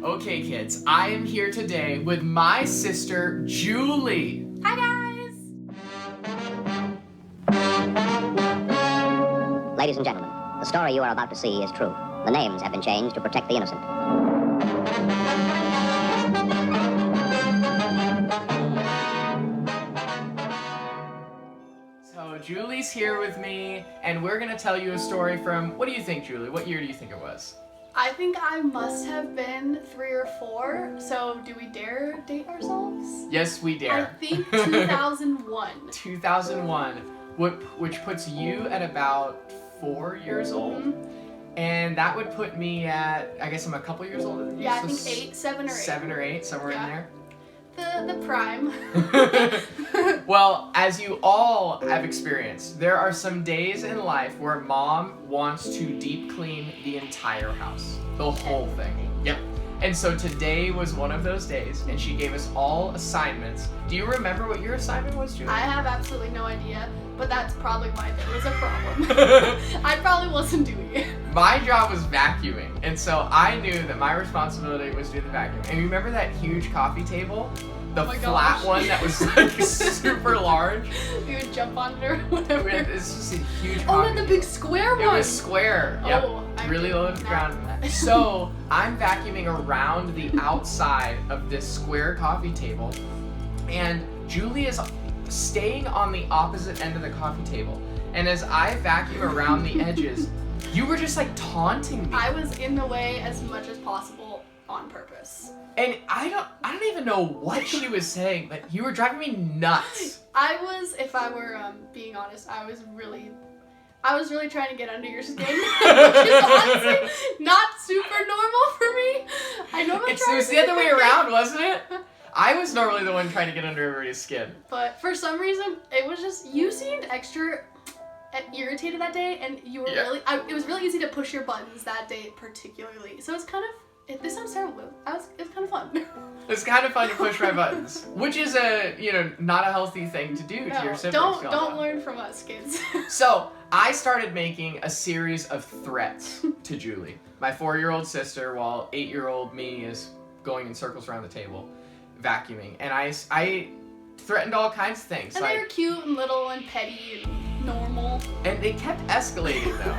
Okay, kids, I am here today with my sister, Julie. Hi, guys! Ladies and gentlemen, the story you are about to see is true. The names have been changed to protect the innocent. So Julie's here with me, and we're gonna tell you a story from, what do you think, Julie? What year do you think it was? I think I must have been 3 or 4, so do we dare date ourselves? Yes, we I dare. think 2001. 2001, which puts you at about 4 years old. Mhm. And that would put me at, I guess I'm a couple years older than you. Yeah, I so think 8, 7, or 8. 7 or 8, somewhere in Yeah. there. The prime. Well, as you all have experienced, there are some days in life where mom wants to deep clean the entire house. The whole thing. Yep. And so today was one of those days, and she gave us all assignments. Do you remember what your assignment was, Julie? I have absolutely no idea, but that's probably why there was a problem. I probably wasn't doing it. My job was vacuuming, and so I knew that my responsibility was to do the vacuum. And you remember that huge coffee table? The Oh my flat gosh. one that was like super large? You would jump on it or whatever. It's just a huge Oh, coffee and the table. big square one! It was square. Yep. Oh, I really did low to the not ground. know that. So I'm vacuuming around the outside of this square coffee table, and Julie is staying on the opposite end of the coffee table. And as I vacuum around the edges, you were just like taunting me. I was in the way as much as possible on purpose. And I don't even know what she was saying, but you were driving me nuts. I was, if I were being honest, I was really trying to get under your skin, which is honestly not super normal for me. I normally It try was to the be other way perfect, around, wasn't it? I was normally the one trying to get under everybody's skin. but for some reason, it was just, you seemed extra irritated that day, and you were Yeah. it was really easy to push your buttons that day particularly. So it's kind of, this sounds terrible, it was kind of fun. It's kind of fun to push my buttons, which is not a healthy thing to do to your siblings. Don't learn from us, kids. So I started making a series of threats to Julie, my 4-year-old sister, while 8-year-old me is going in circles around the table, vacuuming, and I threatened all kinds of things. And they were cute and little and petty and normal. And they kept escalating though.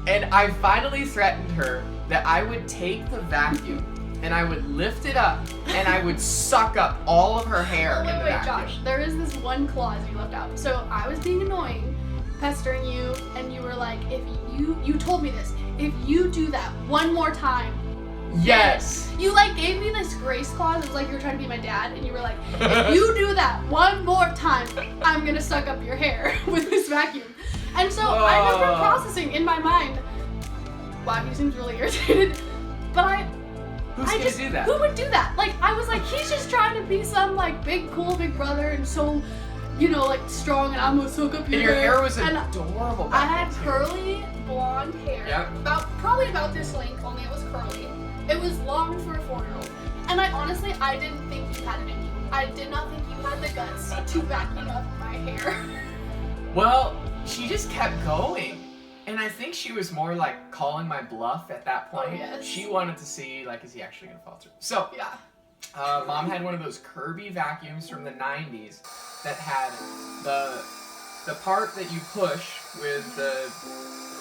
And I finally threatened her that I would take the vacuum and I would lift it up and I would suck up all of her hair in the Wait, vacuum. Josh, there is this one clause you left out. So I was being annoying, pestering you, and you were like, if you told me this, if you do that one more time, Yes. you like gave me this grace clause. It was like you were trying to be my dad, and you were like, if you do that one more time, I'm gonna suck up your hair with this vacuum. And so I was been processing in my mind, wow, he seems really irritated. But Who's I gonna just, do that? who would do that? Like, I was like, he's just trying to be some, like, big, cool big brother and so, like, strong, and I'm gonna soak up your And your hair was And adorable. I back had then, too. curly blonde hair. Yep. Probably about this length, only it was curly. It was long for a 4-year-old. And I didn't think you had it in you. I did not think you had the guts to vacuum up my hair. Well, she just kept going. And I think she was more like calling my bluff at that point. Oh, yes. She wanted to see, like, is he actually gonna fall through? So, Yeah. Mom had one of those Kirby vacuums from the 90s that had the part that you push with the,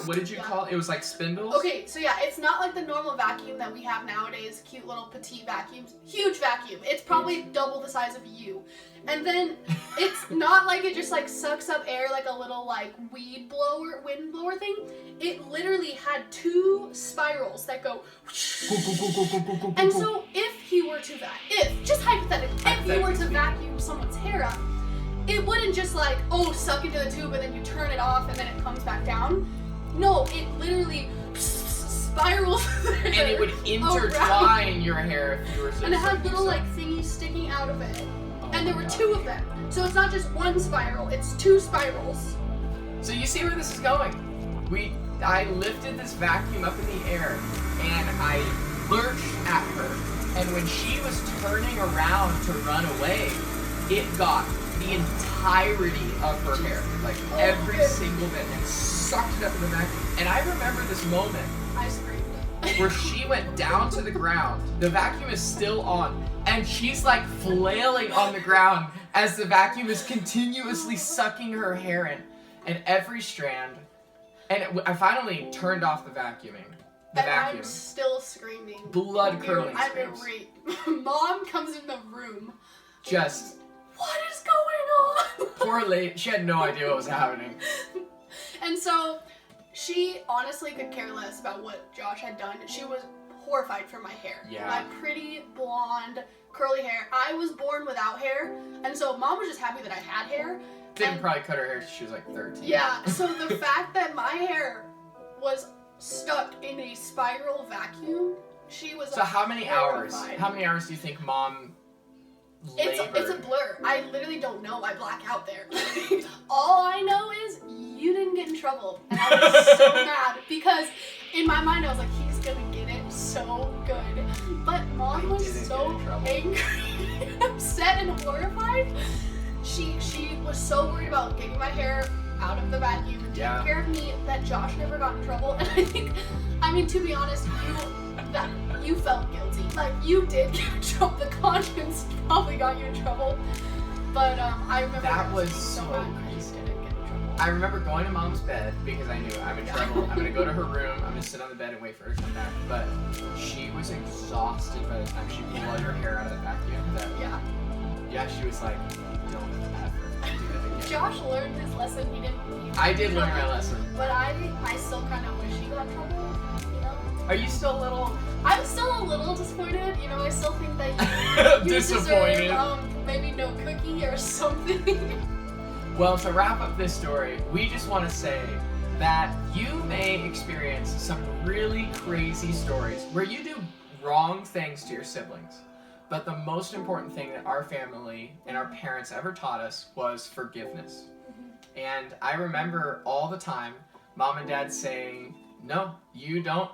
what did you call it? It was like spindles? Okay, so yeah, it's not like the normal vacuum that we have nowadays, cute little petite vacuums. Huge vacuum. It's probably double the size of you. And then it's not like it just like sucks up air like a little like wind blower thing. It literally had 2 spirals that go. And so if he were to just hypothetically, if you were to vacuum someone's hair up, it wouldn't just like, suck into the tube and then you turn it off and then it comes back down. No, it literally spirals. And it would intertwine your hair if you were so And it had so- little like thingies sticking out of it. Oh And there my were God. 2 of them. So it's not just one spiral, it's 2 spirals. So you see where this is going. I lifted this vacuum up in the air and I lurched at her. And when she was turning around to run away, it got the entirety of her hair, like every single bit, and sucked it up in the vacuum. And I remember this moment. I screamed. where she went down to the ground. The vacuum is still on, and she's like flailing on the ground as the vacuum is continuously sucking her hair in, and every strand. And I finally turned off the vacuuming. The And vacuum. I'm still screaming. Blood curdling I'm screams. irate. Mom comes in the room. Just What is going on? poor lady. She had no idea what was happening. And so she honestly could care less about what Josh had done. She was horrified for my hair. Yeah. My pretty blonde curly hair. I was born without hair, and so Mom was just happy that I had hair. Didn't And- probably cut her hair till she was like 13. Yeah, so the fact that my hair was stuck in a spiral vacuum, she was So how many hours? horrified. How many hours do you think Mom labored? It's a blur. I literally don't know. I black out there. All I know is you didn't get in trouble. And I was so mad because in my mind I was like, he's gonna get it so good. But Mom I was didn't so get in trouble. angry, upset, and horrified. She was so worried about getting my hair out of the vacuum and Yeah. taking care of me that Josh never got in trouble. And I mean, to be honest, you felt guilty. Like, you did get in trouble. The conscience probably got you in trouble. But I remember That was so so mad you crazy. didn't get in trouble. I remember going to Mom's bed because I knew I'm in trouble. I'm gonna go to her room. I'm gonna sit on the bed and wait for her to come back. But she was exhausted by the time she pulled her hair out of the vacuum. That, Yeah. she was like, "Don't ever do that again." Josh learned his lesson. He didn't. I did learn my lesson. But I still kind of wish he got in trouble. You know. Are you still a little I'm still a little disappointed. You know, I still think that you disappointed? deserve maybe no cookie or something. Well, to wrap up this story, we just want to say that you may experience some really crazy stories where you do wrong things to your siblings. But the most important thing that our family and our parents ever taught us was forgiveness. And I remember all the time Mom and Dad saying, "No, you don't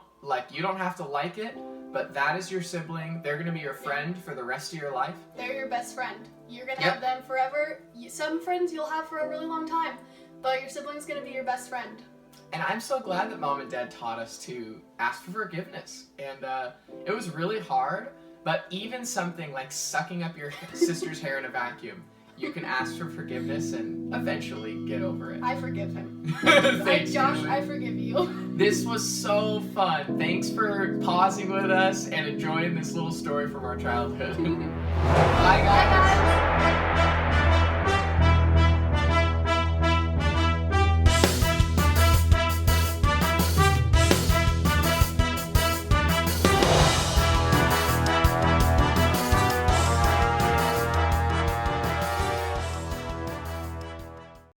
have to like it, but that is your sibling. They're going to be your friend for the rest of your life." They're your best friend. You're gonna Yep. have them forever. Some friends you'll have for a really long time, but your sibling's gonna be your best friend. And I'm so glad that Mom and Dad taught us to ask for forgiveness. And it was really hard, but even something like sucking up your sister's hair in a vacuum, you can ask for forgiveness and eventually get over it. I forgive him. Thanks, Josh, Julie. I forgive you. This was so fun. Thanks for pausing with us and enjoying this little story from our childhood. Bye, Bye, guys. guys.